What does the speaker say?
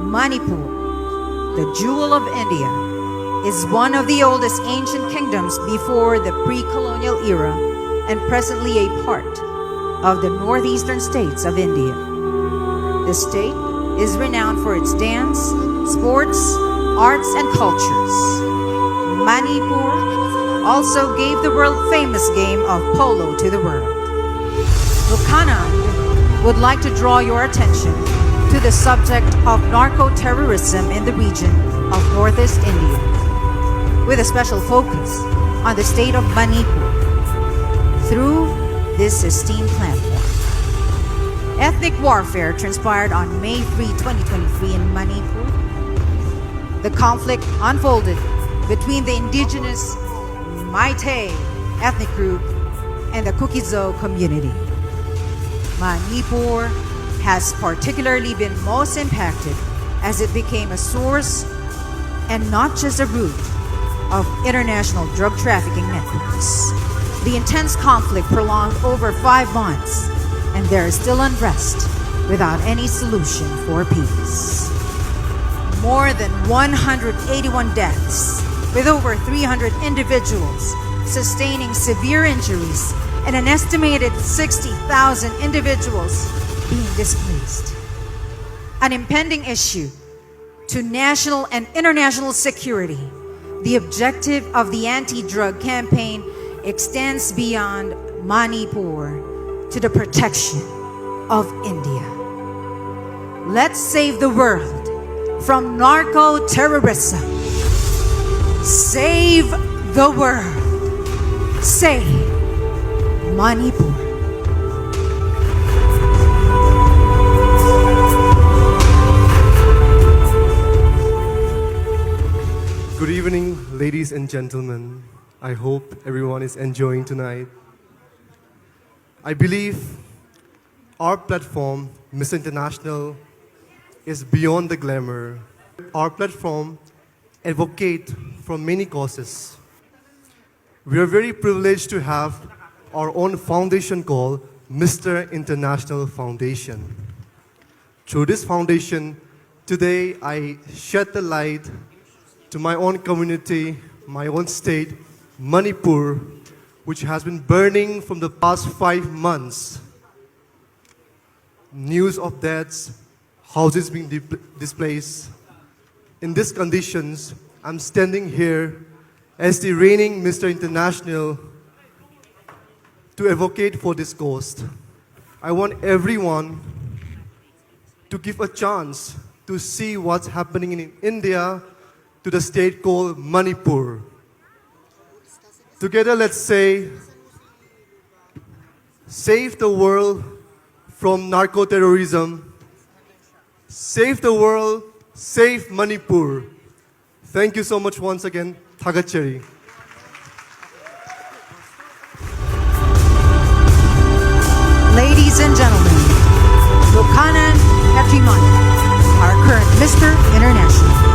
Manipur, the jewel of India, is one of the oldest ancient kingdoms before the pre-colonial era and presently a part of the northeastern states of India. The state is renowned for its dance, sports, arts, and cultures. Manipur also gave the world-famous game of polo to the world. Lukanand would like to draw your attention to the subject of narco-terrorism in the region of Northeast India, with a special focus on the state of Manipur through this esteemed platform. Ethnic warfare transpired on May 3, 2023 in Manipur. The conflict unfolded between the indigenous Meitei ethnic group and the Kuki-Zo community. Manipur has particularly been most impacted as it became a source and not just a route of international drug trafficking networks. The intense conflict prolonged over 5 months, and there is still unrest without any solution for peace. More than 181 deaths, with over 300 individuals sustaining severe injuries and an estimated 60,000 individuals being displaced. An impending issue to national and international security. The objective of the anti-drug campaign extends beyond Manipur to the protection of India. Let's save the world from narco-terrorism. Save the world. Save Manipur. Good evening, ladies and gentlemen. I hope everyone is enjoying tonight. I believe our platform, Miss International, is beyond the glamour. Our platform advocates for many causes. We are very privileged to have our own foundation called Mr. International Foundation. Through this foundation, today I shed the light to my own community, my own state, Manipur, which has been burning from the past 5 months. News of deaths, houses being displaced. In these conditions, I'm standing here as the reigning Mr. International to advocate for this cause. I want everyone to give a chance to see what's happening in India to the state called Manipur. Together, let's say, save the world from narco-terrorism. Save the world, save Manipur. Thank you so much once again. Thagachari. Ladies and gentlemen, Lukanand Hetriman, our current Mr. International.